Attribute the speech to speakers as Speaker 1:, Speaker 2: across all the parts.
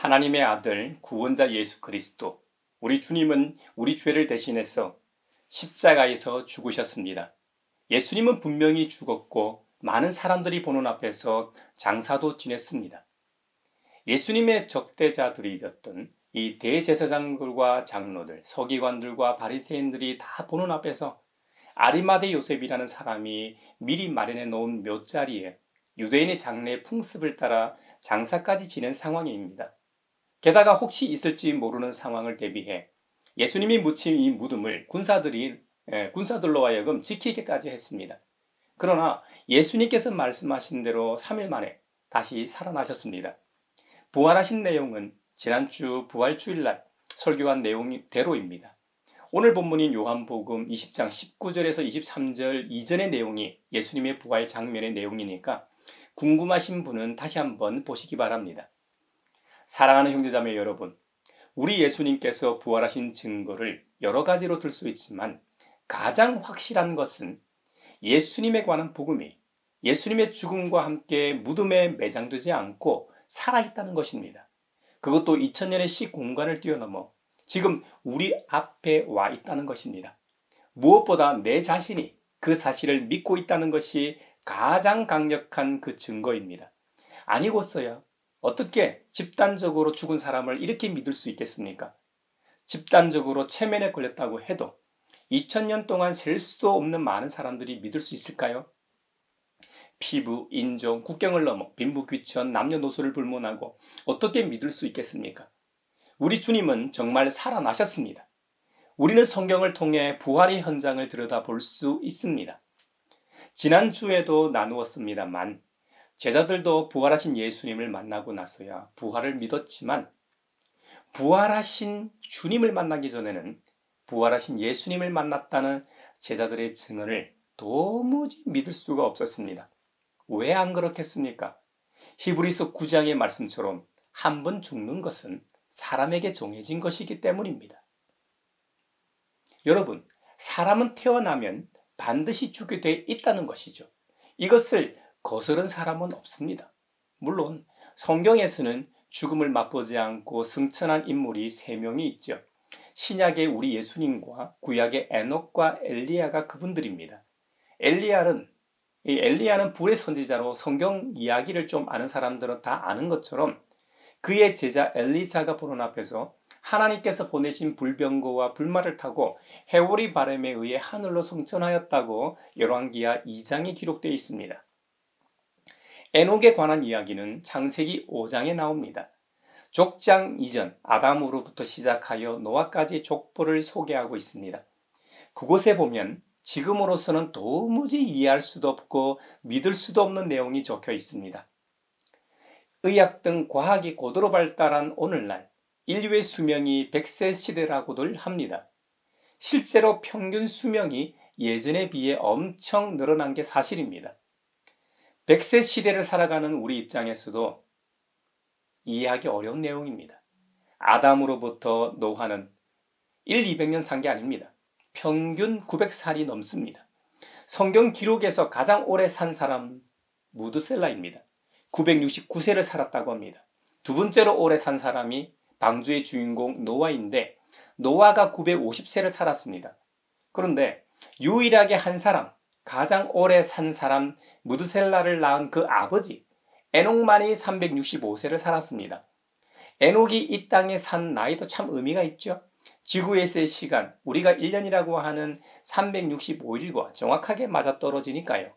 Speaker 1: 하나님의 아들 구원자 예수 그리스도, 우리 주님은 우리 죄를 대신해서 십자가에서 죽으셨습니다. 예수님은 분명히 죽었고 많은 사람들이 보는 앞에서 장사도 지냈습니다. 예수님의 적대자들이었던 이 대제사장들과 장로들, 서기관들과 바리새인들이 다 보는 앞에서 아리마대 요셉이라는 사람이 미리 마련해 놓은 묘자리에 유대인의 장례 풍습을 따라 장사까지 지낸 상황입니다. 게다가 혹시 있을지 모르는 상황을 대비해 예수님이 묻힌 이 무덤을 군사들로 하여금 지키게까지 했습니다. 그러나 예수님께서 말씀하신 대로 3일 만에 다시 살아나셨습니다. 부활하신 내용은 지난주 부활주일날 설교한 내용대로입니다. 오늘 본문인 요한복음 20장 19절에서 23절 이전의 내용이 예수님의 부활 장면의 내용이니까 궁금하신 분은 다시 한번 보시기 바랍니다. 사랑하는 형제자매 여러분, 우리 예수님께서 부활하신 증거를 여러 가지로 들 수 있지만 가장 확실한 것은 예수님에 관한 복음이 예수님의 죽음과 함께 무덤에 매장되지 않고 살아있다는 것입니다. 그것도 2000년의 시공간을 뛰어넘어 지금 우리 앞에 와 있다는 것입니다. 무엇보다 내 자신이 그 사실을 믿고 있다는 것이 가장 강력한 그 증거입니다. 아니고서야 어떻게 집단적으로 죽은 사람을 이렇게 믿을 수 있겠습니까? 집단적으로 체면에 걸렸다고 해도 2000년 동안 셀 수도 없는 많은 사람들이 믿을 수 있을까요? 피부, 인종, 국경을 넘어 빈부귀천, 남녀노소를 불문하고 어떻게 믿을 수 있겠습니까? 우리 주님은 정말 살아나셨습니다. 우리는 성경을 통해 부활의 현장을 들여다볼 수 있습니다. 지난주에도 나누었습니다만 제자들도 부활하신 예수님을 만나고 나서야 부활을 믿었지만 부활하신 주님을 만나기 전에는 부활하신 예수님을 만났다는 제자들의 증언을 도무지 믿을 수가 없었습니다. 왜 안 그렇겠습니까? 히브리서 9장의 말씀처럼 한 번 죽는 것은 사람에게 정해진 것이기 때문입니다. 여러분, 사람은 태어나면 반드시 죽게 돼 있다는 것이죠. 이것을 거스른 사람은 없습니다. 물론 성경에서는 죽음을 맛보지 않고 승천한 인물이 3명이 있죠. 신약의 우리 예수님과 구약의 에녹과 엘리야가 그분들입니다. 엘리야는 불의 선지자로 성경 이야기를 좀 아는 사람들은 다 아는 것처럼 그의 제자 엘리사가 보는 앞에서 하나님께서 보내신 불병거와 불말을 타고 해오리 바람에 의해 하늘로 승천하였다고 열왕기하 2장에 기록되어 있습니다. 에녹에 관한 이야기는 창세기 5장에 나옵니다. 족장 이전 아담으로부터 시작하여 노아까지 족보를 소개하고 있습니다. 그곳에 보면 지금으로서는 도무지 이해할 수도 없고 믿을 수도 없는 내용이 적혀 있습니다. 의학 등 과학이 고도로 발달한 오늘날 인류의 수명이 100세 시대라고들 합니다. 실제로 평균 수명이 예전에 비해 엄청 늘어난 게 사실입니다. 100세 시대를 살아가는 우리 입장에서도 이해하기 어려운 내용입니다. 아담으로부터 노아는 200년 산 게 아닙니다. 평균 900살이 넘습니다. 성경 기록에서 가장 오래 산 사람 무드셀라입니다. 969세를 살았다고 합니다. 두 번째로 오래 산 사람이 방주의 주인공 노아인데 노아가 950세를 살았습니다. 그런데 유일하게 한 사람, 가장 오래 산 사람 무드셀라를 낳은 그 아버지 에녹만이 365세를 살았습니다. 에녹이 이 땅에 산 나이도 참 의미가 있죠. 지구에서의 시간, 우리가 1년이라고 하는 365일과 정확하게 맞아떨어지니까요.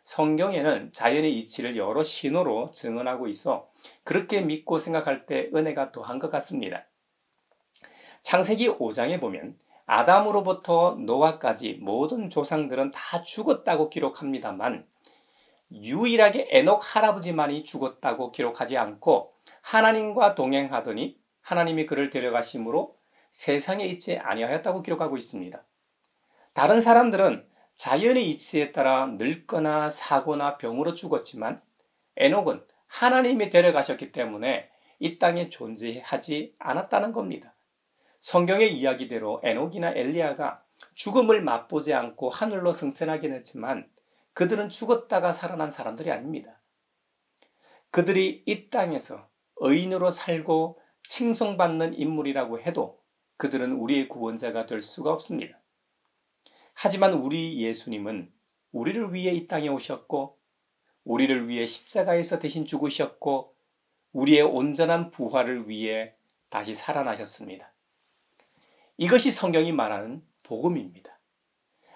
Speaker 1: 성경에는 자연의 이치를 여러 신호로 증언하고 있어 그렇게 믿고 생각할 때 은혜가 더한 것 같습니다. 창세기 5장에 보면 아담으로부터 노아까지 모든 조상들은 다 죽었다고 기록합니다만 유일하게 에녹 할아버지만이 죽었다고 기록하지 않고 하나님과 동행하더니 하나님이 그를 데려가심으로 세상에 있지 아니하였다고 기록하고 있습니다. 다른 사람들은 자연의 이치에 따라 늙거나 사고나 병으로 죽었지만 에녹은 하나님이 데려가셨기 때문에 이 땅에 존재하지 않았다는 겁니다. 성경의 이야기대로 에녹이나 엘리야가 죽음을 맛보지 않고 하늘로 승천하긴 했지만 그들은 죽었다가 살아난 사람들이 아닙니다. 그들이 이 땅에서 의인으로 살고 칭송받는 인물이라고 해도 그들은 우리의 구원자가 될 수가 없습니다. 하지만 우리 예수님은 우리를 위해 이 땅에 오셨고 우리를 위해 십자가에서 대신 죽으셨고 우리의 온전한 부활을 위해 다시 살아나셨습니다. 이것이 성경이 말하는 복음입니다.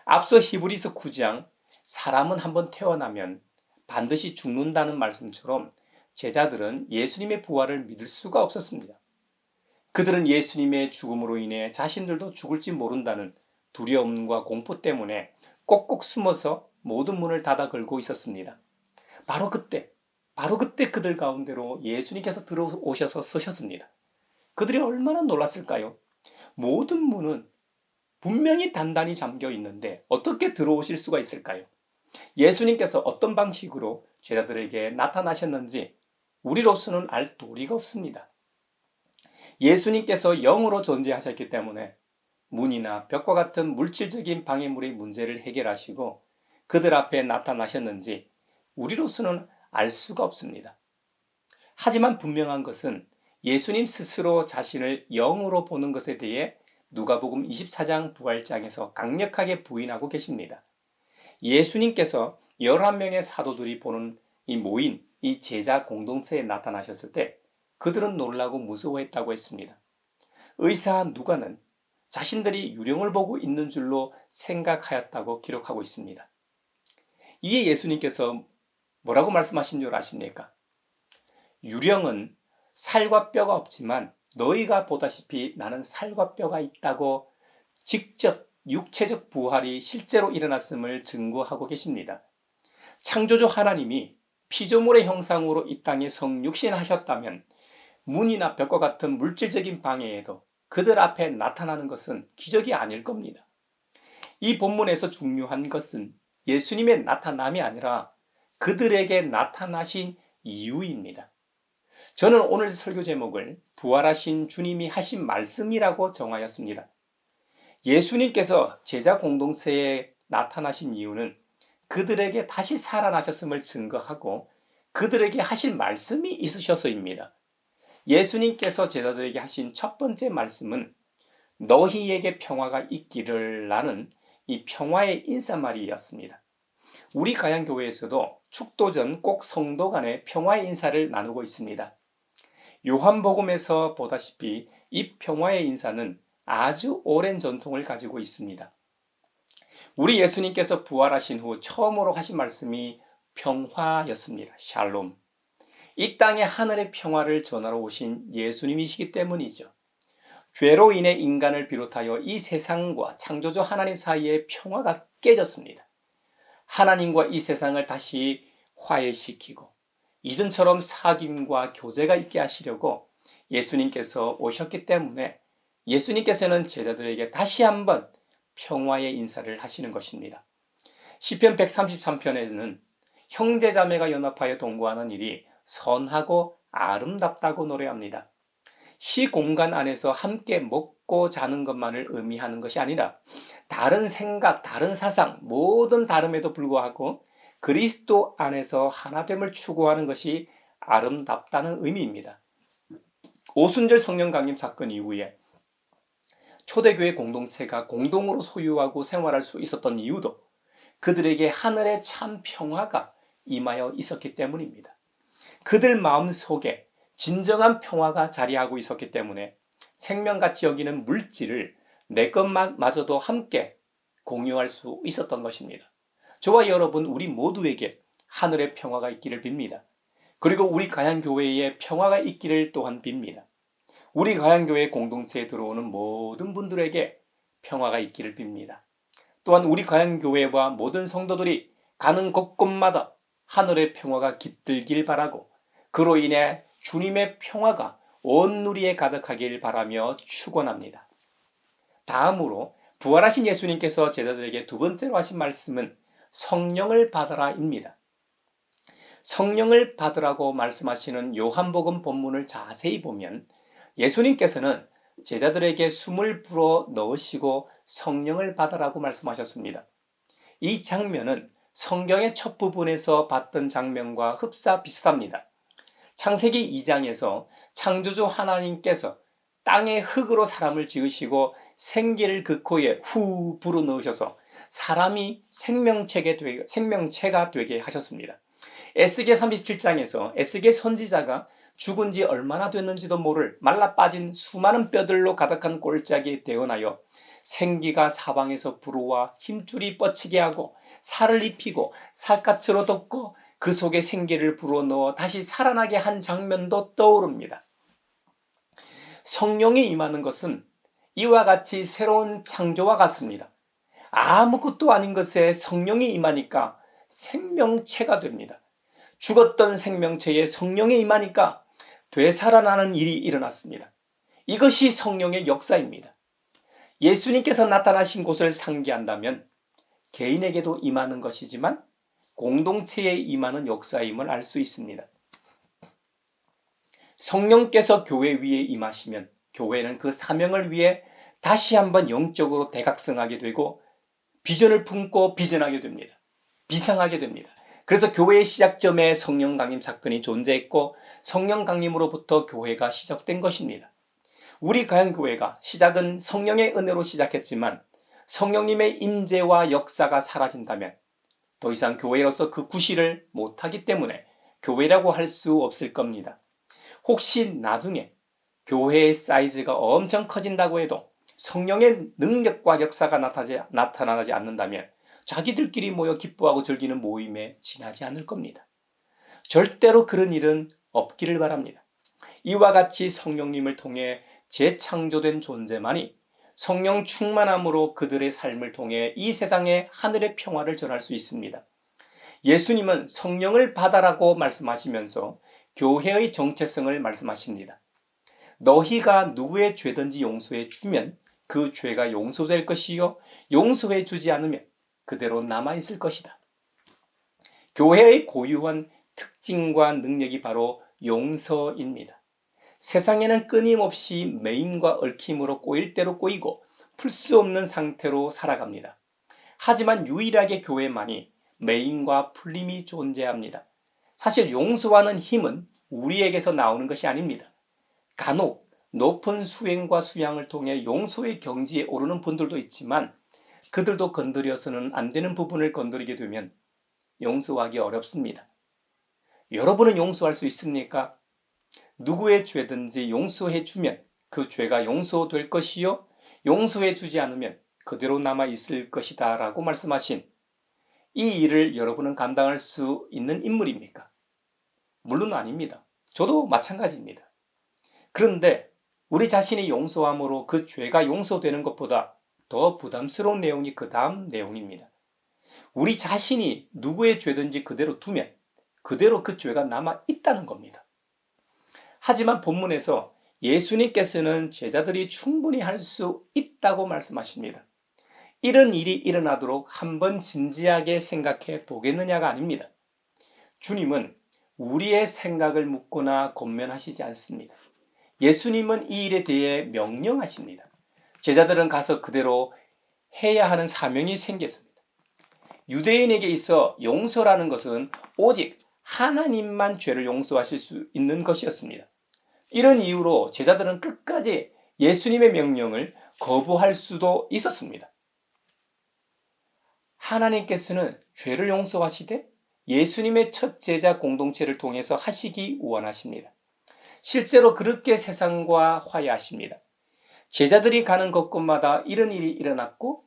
Speaker 1: 앞서 히브리서 9장 사람은 한번 태어나면 반드시 죽는다는 말씀처럼 제자들은 예수님의 부활을 믿을 수가 없었습니다. 그들은 예수님의 죽음으로 인해 자신들도 죽을지 모른다는 두려움과 공포 때문에 꼭꼭 숨어서 모든 문을 닫아 걸고 있었습니다. 바로 그때 그들 가운데로 예수님께서 들어오셔서 서셨습니다. 그들이 얼마나 놀랐을까요? 모든 문은 분명히 단단히 잠겨 있는데 어떻게 들어오실 수가 있을까요? 예수님께서 어떤 방식으로 제자들에게 나타나셨는지 우리로서는 알 도리가 없습니다. 예수님께서 영으로 존재하셨기 때문에 문이나 벽과 같은 물질적인 방해물의 문제를 해결하시고 그들 앞에 나타나셨는지 우리로서는 알 수가 없습니다. 하지만 분명한 것은 예수님 스스로 자신을 영으로 보는 것에 대해 누가복음 24장 부활장에서 강력하게 부인하고 계십니다. 예수님께서 11명의 사도들이 보는 이 제자 공동체에 나타나셨을 때 그들은 놀라고 무서워했다고 했습니다. 의사 누가는 자신들이 유령을 보고 있는 줄로 생각하였다고 기록하고 있습니다. 이에 예수님께서 뭐라고 말씀하신 줄 아십니까? 유령은 살과 뼈가 없지만 너희가 보다시피 나는 살과 뼈가 있다고 직접 육체적 부활이 실제로 일어났음을 증거하고 계십니다. 창조주 하나님이 피조물의 형상으로 이 땅에 성육신하셨다면 문이나 벽과 같은 물질적인 방해에도 그들 앞에 나타나는 것은 기적이 아닐 겁니다. 이 본문에서 중요한 것은 예수님의 나타남이 아니라 그들에게 나타나신 이유입니다. 저는 오늘 설교 제목을 부활하신 주님이 하신 말씀이라고 정하였습니다. 예수님께서 제자 공동체에 나타나신 이유는 그들에게 다시 살아나셨음을 증거하고 그들에게 하신 말씀이 있으셔서입니다. 예수님께서 제자들에게 하신 첫 번째 말씀은 너희에게 평화가 있기를 라는 이 평화의 인사말이었습니다. 우리 가양교회에서도 축도 전 꼭 성도 간의 평화의 인사를 나누고 있습니다. 요한복음에서 보다시피 이 평화의 인사는 아주 오랜 전통을 가지고 있습니다. 우리 예수님께서 부활하신 후 처음으로 하신 말씀이 평화였습니다. 샬롬. 이 땅에 하늘의 평화를 전하러 오신 예수님이시기 때문이죠. 죄로 인해 인간을 비롯하여 이 세상과 창조주 하나님 사이의 평화가 깨졌습니다. 하나님과 이 세상을 다시 화해시키고 이전처럼 사귐과 교제가 있게 하시려고 예수님께서 오셨기 때문에 예수님께서는 제자들에게 다시 한번 평화의 인사를 하시는 것입니다. 시편 133편에는 형제자매가 연합하여 동거하는 일이 선하고 아름답다고 노래합니다. 시공간 안에서 함께 먹고 자는 것만을 의미하는 것이 아니라 다른 생각, 다른 사상, 모든 다름에도 불구하고 그리스도 안에서 하나됨을 추구하는 것이 아름답다는 의미입니다. 오순절 성령 강림 사건 이후에 초대교회 공동체가 공동으로 소유하고 생활할 수 있었던 이유도 그들에게 하늘의 참 평화가 임하여 있었기 때문입니다. 그들 마음속에 진정한 평화가 자리하고 있었기 때문에 생명같이 여기는 물질을 내 것마저도 함께 공유할 수 있었던 것입니다. 저와 여러분 우리 모두에게 하늘의 평화가 있기를 빕니다. 그리고 우리 가양교회에 평화가 있기를 또한 빕니다. 우리 가양교회 공동체에 들어오는 모든 분들에게 평화가 있기를 빕니다. 또한 우리 가양교회와 모든 성도들이 가는 곳곳마다 하늘의 평화가 깃들길 바라고 그로 인해 주님의 평화가 온 누리에 가득하길 바라며 축원합니다. 다음으로 부활하신 예수님께서 제자들에게 두 번째로 하신 말씀은 성령을 받아라입니다. 성령을 받으라고 말씀하시는 요한복음 본문을 자세히 보면 예수님께서는 제자들에게 숨을 불어 넣으시고 성령을 받으라고 말씀하셨습니다. 이 장면은 성경의 첫 부분에서 봤던 장면과 흡사 비슷합니다. 창세기 2장에서 창조주 하나님께서 땅의 흙으로 사람을 지으시고 생기를 그 코에 후 불어넣으셔서 사람이 생명체가 되게 하셨습니다. 에스겔 37장에서 에스겔 선지자가 죽은 지 얼마나 됐는지도 모를 말라빠진 수많은 뼈들로 가득한 골짜기에 태어나여 생기가 사방에서 불어와 힘줄이 뻗치게 하고 살을 입히고 살갗으로 덮고 그 속에 생기를 불어넣어 다시 살아나게 한 장면도 떠오릅니다. 성령이 임하는 것은 이와 같이 새로운 창조와 같습니다. 아무것도 아닌 것에 성령이 임하니까 생명체가 됩니다. 죽었던 생명체에 성령이 임하니까 되살아나는 일이 일어났습니다. 이것이 성령의 역사입니다. 예수님께서 나타나신 곳을 상기한다면 개인에게도 임하는 것이지만 공동체에 임하는 역사임을 알 수 있습니다. 성령께서 교회 위에 임하시면 교회는 그 사명을 위해 다시 한번 영적으로 대각성하게 되고 비전을 품고 비전하게 됩니다. 비상하게 됩니다. 그래서 교회의 시작점에 성령 강림 사건이 존재했고 성령 강림으로부터 교회가 시작된 것입니다. 우리 가양교회가 시작은 성령의 은혜로 시작했지만 성령님의 임재와 역사가 사라진다면 더 이상 교회로서 그 구실을 못하기 때문에 교회라고 할 수 없을 겁니다. 혹시 나중에 교회의 사이즈가 엄청 커진다고 해도 성령의 능력과 역사가 나타나지 않는다면 자기들끼리 모여 기뻐하고 즐기는 모임에 지나지 않을 겁니다. 절대로 그런 일은 없기를 바랍니다. 이와 같이 성령님을 통해 재창조된 존재만이 성령 충만함으로 그들의 삶을 통해 이 세상에 하늘의 평화를 전할 수 있습니다. 예수님은 성령을 받아라고 말씀하시면서 교회의 정체성을 말씀하십니다. 너희가 누구의 죄든지 용서해 주면 그 죄가 용서될 것이요 용서해 주지 않으면 그대로 남아있을 것이다. 교회의 고유한 특징과 능력이 바로 용서입니다. 세상에는 끊임없이 매임과 얽힘으로 꼬일 대로 꼬이고 풀 수 없는 상태로 살아갑니다. 하지만 유일하게 교회만이 매임과 풀림이 존재합니다. 사실 용서하는 힘은 우리에게서 나오는 것이 아닙니다. 간혹 높은 수행과 수양을 통해 용서의 경지에 오르는 분들도 있지만 그들도 건드려서는 안 되는 부분을 건드리게 되면 용서하기 어렵습니다. 여러분은 용서할 수 있습니까? 누구의 죄든지 용서해 주면 그 죄가 용서될 것이요 용서해 주지 않으면 그대로 남아 있을 것이다 라고 말씀하신 이 일을 여러분은 감당할 수 있는 인물입니까? 물론 아닙니다. 저도 마찬가지입니다. 그런데 우리 자신이 용서함으로 그 죄가 용서되는 것보다 더 부담스러운 내용이 그 다음 내용입니다. 우리 자신이 누구의 죄든지 그대로 두면 그대로 그 죄가 남아 있다는 겁니다. 하지만 본문에서 예수님께서는 제자들이 충분히 할 수 있다고 말씀하십니다. 이런 일이 일어나도록 한번 진지하게 생각해 보겠느냐가 아닙니다. 주님은 우리의 생각을 묻거나 권면하시지 않습니다. 예수님은 이 일에 대해 명령하십니다. 제자들은 가서 그대로 해야 하는 사명이 생겼습니다. 유대인에게 있어 용서라는 것은 오직 하나님만 죄를 용서하실 수 있는 것이었습니다. 이런 이유로 제자들은 끝까지 예수님의 명령을 거부할 수도 있었습니다. 하나님께서는 죄를 용서하시되 예수님의 첫 제자 공동체를 통해서 하시기 원하십니다. 실제로 그렇게 세상과 화해하십니다. 제자들이 가는 곳곳마다 이런 일이 일어났고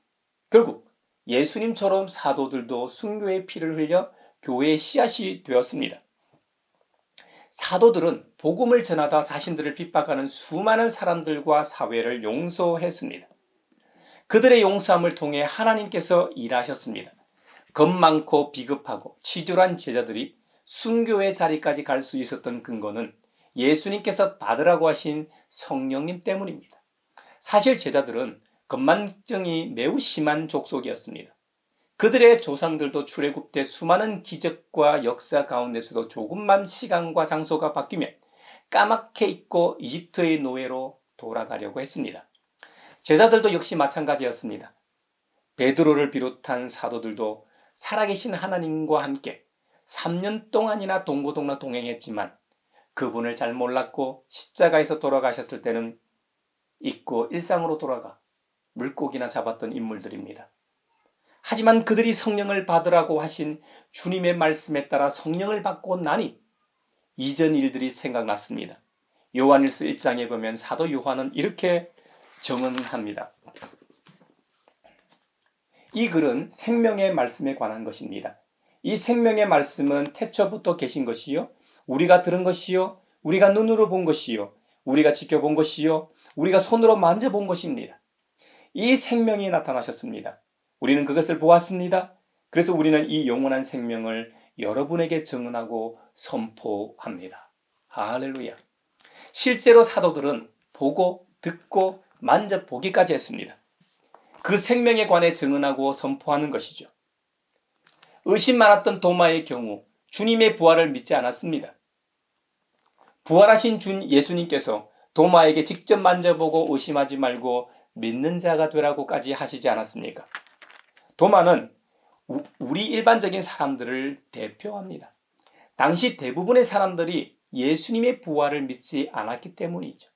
Speaker 1: 결국 예수님처럼 사도들도 순교의 피를 흘려 교회의 씨앗이 되었습니다. 사도들은 복음을 전하다 자신들을 핍박하는 수많은 사람들과 사회를 용서했습니다. 그들의 용서함을 통해 하나님께서 일하셨습니다. 겁 많고 비겁하고 치졸한 제자들이 순교의 자리까지 갈 수 있었던 근거는 예수님께서 받으라고 하신 성령님 때문입니다. 사실 제자들은 겁만증이 매우 심한 족속이었습니다. 그들의 조상들도 출애굽 때 수많은 기적과 역사 가운데서도 조금만 시간과 장소가 바뀌면 까맣게 잊고 이집트의 노예로 돌아가려고 했습니다. 제자들도 역시 마찬가지였습니다. 베드로를 비롯한 사도들도 살아계신 하나님과 함께 3년 동안이나 동고동락 동행했지만 그분을 잘 몰랐고 십자가에서 돌아가셨을 때는 잊고 일상으로 돌아가 물고기나 잡았던 인물들입니다. 하지만 그들이 성령을 받으라고 하신 주님의 말씀에 따라 성령을 받고 나니 이전 일들이 생각났습니다. 요한일서 1장에 보면 사도 요한은 이렇게 증언합니다. 이 글은 생명의 말씀에 관한 것입니다. 이 생명의 말씀은 태초부터 계신 것이요, 우리가 들은 것이요, 우리가 눈으로 본 것이요, 우리가 지켜본 것이요, 우리가 손으로 만져본 것입니다. 이 생명이 나타나셨습니다. 우리는 그것을 보았습니다. 그래서 우리는 이 영원한 생명을 여러분에게 증언하고 선포합니다. 할렐루야. 실제로 사도들은 보고 듣고 만져보기까지 했습니다. 그 생명에 관해 증언하고 선포하는 것이죠. 의심 많았던 도마의 경우 주님의 부활을 믿지 않았습니다. 부활하신 예수님께서 도마에게 직접 만져보고 의심하지 말고 믿는 자가 되라고까지 하시지 않았습니까? 도마는 우리 일반적인 사람들을 대표합니다. 당시 대부분의 사람들이 예수님의 부활을 믿지 않았기 때문이죠.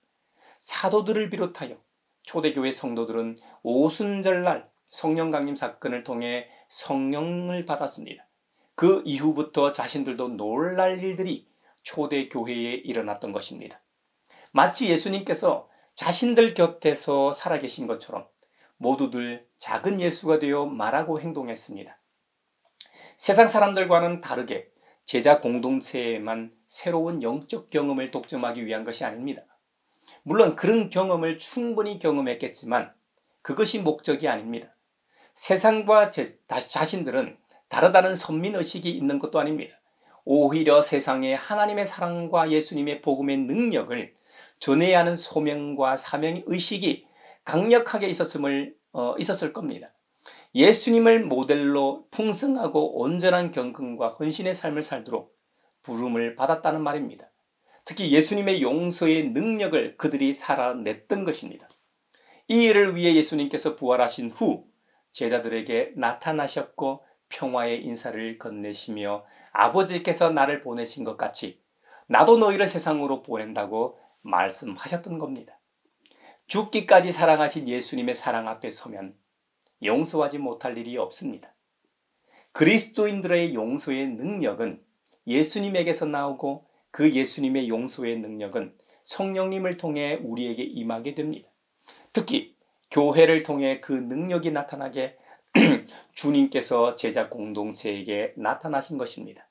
Speaker 1: 사도들을 비롯하여 초대교회 성도들은 오순절날 성령 강림 사건을 통해 성령을 받았습니다. 그 이후부터 자신들도 놀랄 일들이 초대교회에 일어났던 것입니다. 마치 예수님께서 자신들 곁에서 살아계신 것처럼 모두들 작은 예수가 되어 말하고 행동했습니다. 세상 사람들과는 다르게 제자 공동체에만 새로운 영적 경험을 독점하기 위한 것이 아닙니다. 물론 그런 경험을 충분히 경험했겠지만 그것이 목적이 아닙니다. 세상과 자신들은 다르다는 선민의식이 있는 것도 아닙니다. 오히려 세상에 하나님의 사랑과 예수님의 복음의 능력을 전해야 하는 소명과 사명의식이 강력하게 있었을 겁니다. 예수님을 모델로 풍성하고 온전한 경건과 헌신의 삶을 살도록 부름을 받았다는 말입니다. 특히 예수님의 용서의 능력을 그들이 살아냈던 것입니다. 이 일을 위해 예수님께서 부활하신 후 제자들에게 나타나셨고 평화의 인사를 건네시며 아버지께서 나를 보내신 것 같이 나도 너희를 세상으로 보낸다고 말씀하셨던 겁니다. 죽기까지 사랑하신 예수님의 사랑 앞에 서면 용서하지 못할 일이 없습니다. 그리스도인들의 용서의 능력은 예수님에게서 나오고 그 예수님의 용서의 능력은 성령님을 통해 우리에게 임하게 됩니다. 특히 교회를 통해 그 능력이 나타나게 주님께서 제자 공동체에게 나타나신 것입니다.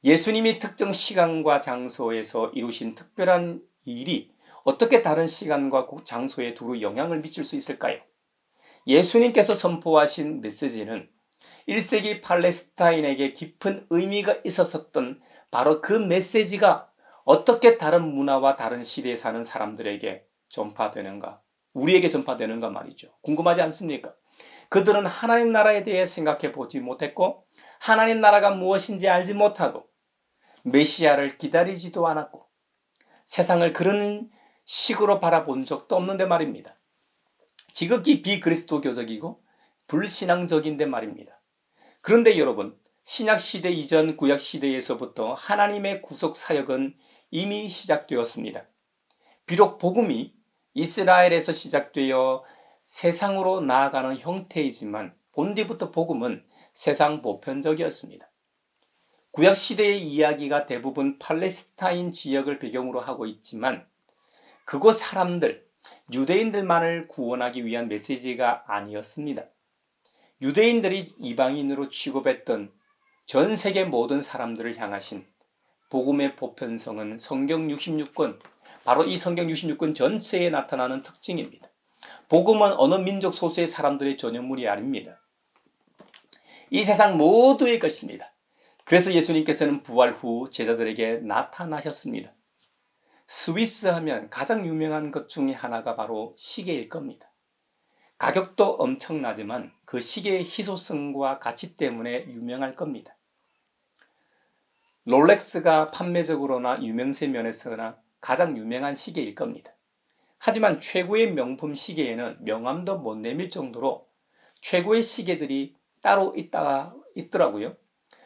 Speaker 1: 예수님이 특정 시간과 장소에서 이루신 특별한 일이 어떻게 다른 시간과 장소에 두루 영향을 미칠 수 있을까요? 예수님께서 선포하신 메시지는 1세기 팔레스타인에게 깊은 의미가 있었던 바로 그 메시지가 어떻게 다른 문화와 다른 시대에 사는 사람들에게 전파되는가, 우리에게 전파되는가 말이죠. 궁금하지 않습니까? 그들은 하나님 나라에 대해 생각해 보지 못했고 하나님 나라가 무엇인지 알지 못하고 메시아를 기다리지도 않았고 세상을 그런 식으로 바라본 적도 없는데 말입니다. 지극히 비그리스도교적이고 불신앙적인데 말입니다. 그런데 여러분, 신약시대 이전 구약시대에서부터 하나님의 구속 사역은 이미 시작되었습니다. 비록 복음이 이스라엘에서 시작되어 세상으로 나아가는 형태이지만 본디부터 복음은 세상 보편적이었습니다. 구약시대의 이야기가 대부분 팔레스타인 지역을 배경으로 하고 있지만 그곳 사람들, 유대인들만을 구원하기 위한 메시지가 아니었습니다. 유대인들이 이방인으로 취급했던 전 세계 모든 사람들을 향하신 복음의 보편성은 성경 66권, 바로 이 성경 66권 전체에 나타나는 특징입니다. 복음은 어느 민족 소수의 사람들의 전유물이 아닙니다. 이 세상 모두의 것입니다. 그래서 예수님께서는 부활 후 제자들에게 나타나셨습니다. 스위스 하면 가장 유명한 것 중에 하나가 바로 시계일 겁니다. 가격도 엄청나지만 그 시계의 희소성과 가치 때문에 유명할 겁니다. 롤렉스가 판매적으로나 유명세 면에서나 가장 유명한 시계일 겁니다. 하지만 최고의 명품 시계에는 명함도 못 내밀 정도로 최고의 시계들이 따로 있더라고요.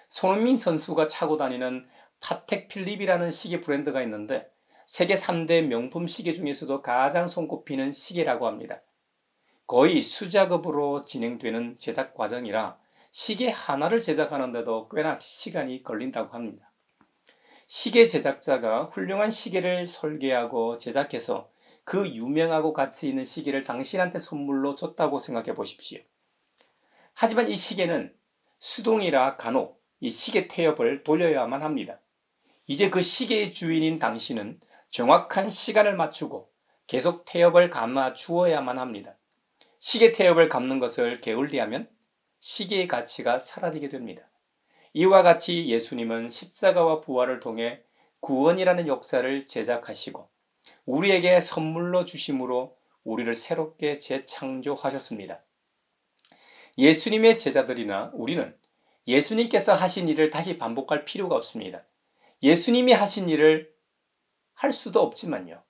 Speaker 1: 손흥민 선수가 차고 다니는 파텍 필립이라는 시계 브랜드가 있는데 세계 3대 명품 시계 중에서도 가장 손꼽히는 시계라고 합니다. 거의 수작업으로 진행되는 제작 과정이라 시계 하나를 제작하는데도 꽤나 시간이 걸린다고 합니다. 시계 제작자가 훌륭한 시계를 설계하고 제작해서 그 유명하고 가치 있는 시계를 당신한테 선물로 줬다고 생각해 보십시오. 하지만 이 시계는 수동이라 간혹 이 시계 태엽을 돌려야만 합니다. 이제 그 시계의 주인인 당신은 정확한 시간을 맞추고 계속 태엽을 감아 주어야만 합니다. 시계 태엽을 감는 것을 게을리하면 시계의 가치가 사라지게 됩니다. 이와 같이 예수님은 십자가와 부활을 통해 구원이라는 역사를 제작하시고 우리에게 선물로 주심으로 우리를 새롭게 재창조하셨습니다. 예수님의 제자들이나 우리는 예수님께서 하신 일을 다시 반복할 필요가 없습니다. 예수님이 하신 일을 할 수도 없지만요.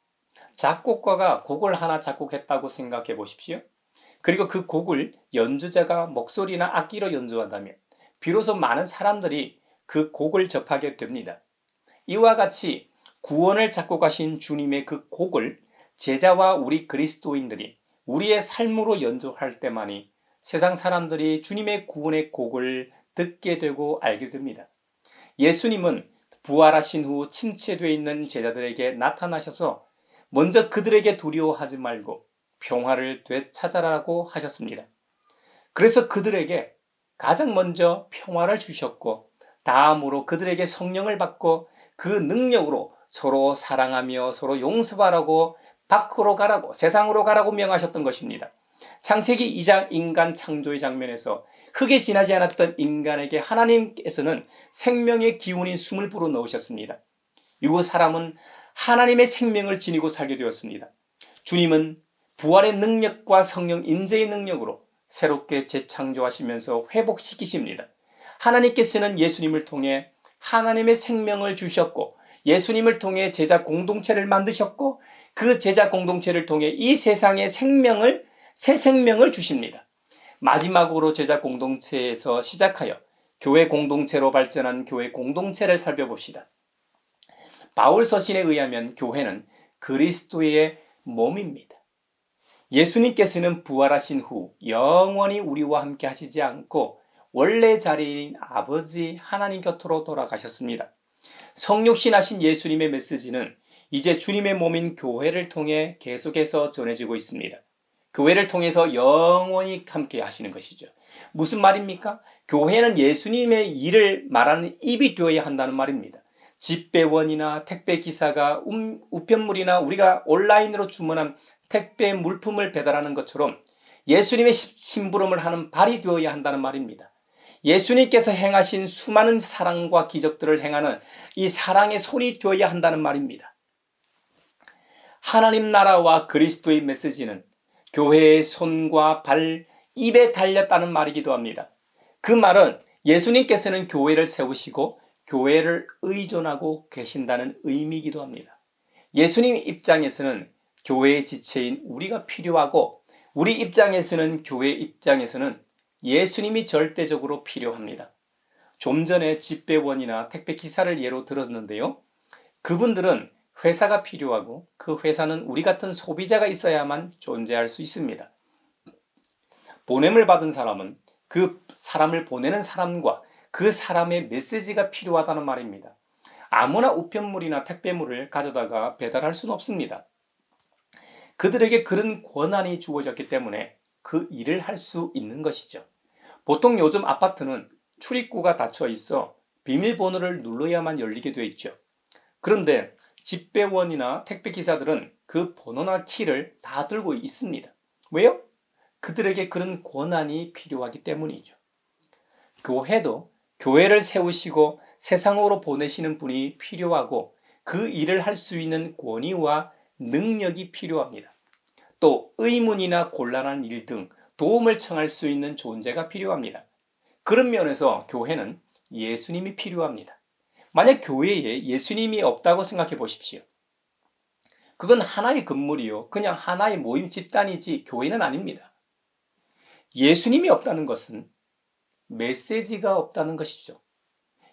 Speaker 1: 작곡가가 곡을 하나 작곡했다고 생각해 보십시오. 그리고 그 곡을 연주자가 목소리나 악기로 연주한다면 비로소 많은 사람들이 그 곡을 접하게 됩니다. 이와 같이 구원을 작곡하신 주님의 그 곡을 제자와 우리 그리스도인들이 우리의 삶으로 연주할 때만이 세상 사람들이 주님의 구원의 곡을 듣게 되고 알게 됩니다. 예수님은 부활하신 후 침체되어 있는 제자들에게 나타나셔서 먼저 그들에게 두려워하지 말고 평화를 되찾아라고 하셨습니다. 그래서 그들에게 가장 먼저 평화를 주셨고 다음으로 그들에게 성령을 받고 그 능력으로 서로 사랑하며 서로 용서하라고 밖으로 가라고 세상으로 가라고 명하셨던 것입니다. 창세기 2장 인간 창조의 장면에서 흙에 지나지 않았던 인간에게 하나님께서는 생명의 기운인 숨을 불어넣으셨습니다. 이후 사람은 하나님의 생명을 지니고 살게 되었습니다. 주님은 부활의 능력과 성령 임재의 능력으로 새롭게 재창조하시면서 회복시키십니다. 하나님께서는 예수님을 통해 하나님의 생명을 주셨고 예수님을 통해 제자 공동체를 만드셨고 그 제자 공동체를 통해 이 세상에 새 생명을 주십니다. 마지막으로 제자 공동체에서 시작하여 교회 공동체로 발전한 교회 공동체를 살펴봅시다. 바울 서신에 의하면 교회는 그리스도의 몸입니다. 예수님께서는 부활하신 후 영원히 우리와 함께 하시지 않고 원래 자리인 아버지 하나님 곁으로 돌아가셨습니다. 성육신하신 예수님의 메시지는 이제 주님의 몸인 교회를 통해 계속해서 전해지고 있습니다. 교회를 통해서 영원히 함께 하시는 것이죠. 무슨 말입니까? 교회는 예수님의 일을 말하는 입이 되어야 한다는 말입니다. 집배원이나 택배기사가 우편물이나 우리가 온라인으로 주문한 택배 물품을 배달하는 것처럼 예수님의 심부름을 하는 발이 되어야 한다는 말입니다. 예수님께서 행하신 수많은 사랑과 기적들을 행하는 이 사랑의 손이 되어야 한다는 말입니다. 하나님 나라와 그리스도의 메시지는 교회의 손과 발, 입에 달렸다는 말이기도 합니다. 그 말은 예수님께서는 교회를 세우시고 교회를 의존하고 계신다는 의미이기도 합니다. 예수님 입장에서는 교회의 지체인 우리가 필요하고 우리 입장에서는 교회 입장에서는 예수님이 절대적으로 필요합니다. 좀 전에 집배원이나 택배기사를 예로 들었는데요. 그분들은 회사가 필요하고 그 회사는 우리 같은 소비자가 있어야만 존재할 수 있습니다. 보냄을 받은 사람은 그 사람을 보내는 사람과 그 사람의 메시지가 필요하다는 말입니다. 아무나 우편물이나 택배물을 가져다가 배달할 수는 없습니다. 그들에게 그런 권한이 주어졌기 때문에 그 일을 할 수 있는 것이죠. 보통 요즘 아파트는 출입구가 닫혀 있어 비밀번호를 눌러야만 열리게 되어 있죠. 그런데 집배원이나 택배기사들은 그 번호나 키를 다 들고 있습니다. 왜요? 그들에게 그런 권한이 필요하기 때문이죠. 교회도 교회를 세우시고 세상으로 보내시는 분이 필요하고 그 일을 할 수 있는 권위와 능력이 필요합니다. 또 의문이나 곤란한 일 등 도움을 청할 수 있는 존재가 필요합니다. 그런 면에서 교회는 예수님이 필요합니다. 만약 교회에 예수님이 없다고 생각해 보십시오. 그건 하나의 건물이요. 그냥 하나의 모임 집단이지 교회는 아닙니다. 예수님이 없다는 것은 메시지가 없다는 것이죠.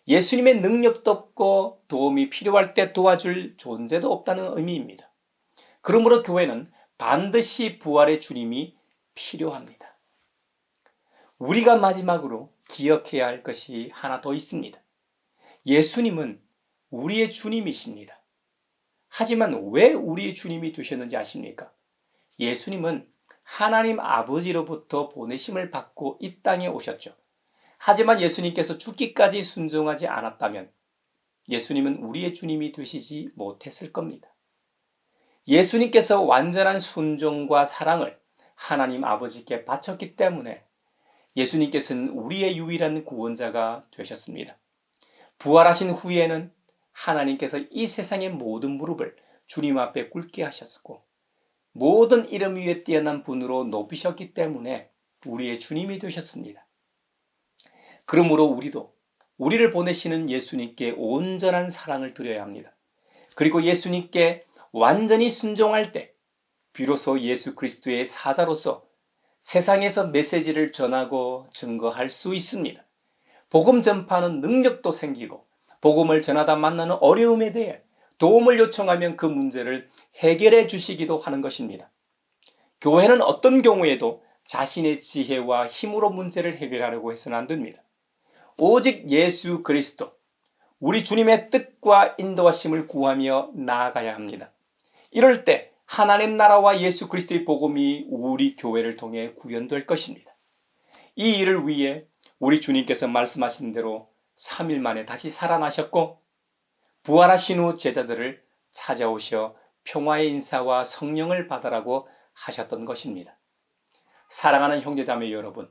Speaker 1: 예수님의 능력도 없고 도움이 필요할 때 도와줄 존재도 없다는 의미입니다. 그러므로 교회는 반드시 부활의 주님이 필요합니다. 우리가 마지막으로 기억해야 할 것이 하나 더 있습니다. 예수님은 우리의 주님이십니다. 하지만 왜 우리의 주님이 되셨는지 아십니까? 예수님은 하나님 아버지로부터 보내심을 받고 이 땅에 오셨죠. 하지만 예수님께서 죽기까지 순종하지 않았다면 예수님은 우리의 주님이 되시지 못했을 겁니다. 예수님께서 완전한 순종과 사랑을 하나님 아버지께 바쳤기 때문에 예수님께서는 우리의 유일한 구원자가 되셨습니다. 부활하신 후에는 하나님께서 이 세상의 모든 무릎을 주님 앞에 꿇게 하셨고 모든 이름 위에 뛰어난 분으로 높이셨기 때문에 우리의 주님이 되셨습니다. 그러므로 우리도 우리를 보내시는 예수님께 온전한 사랑을 드려야 합니다. 그리고 예수님께 완전히 순종할 때 비로소 예수 그리스도의 사자로서 세상에서 메시지를 전하고 증거할 수 있습니다. 복음 전파하는 능력도 생기고 복음을 전하다 만나는 어려움에 대해 도움을 요청하면 그 문제를 해결해 주시기도 하는 것입니다. 교회는 어떤 경우에도 자신의 지혜와 힘으로 문제를 해결하려고 해서는 안 됩니다. 오직 예수 그리스도, 우리 주님의 뜻과 인도하심을 구하며 나아가야 합니다. 이럴 때 하나님 나라와 예수 그리스도의 복음이 우리 교회를 통해 구현될 것입니다. 이 일을 위해 우리 주님께서 말씀하신 대로 3일 만에 다시 살아나셨고 부활하신 후 제자들을 찾아오셔 평화의 인사와 성령을 받으라고 하셨던 것입니다. 사랑하는 형제자매 여러분,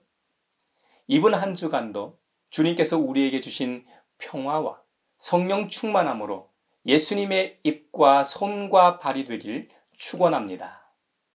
Speaker 1: 이번 한 주간도 주님께서 우리에게 주신 평화와 성령 충만함으로 예수님의 입과 손과 발이 되길 축원합니다.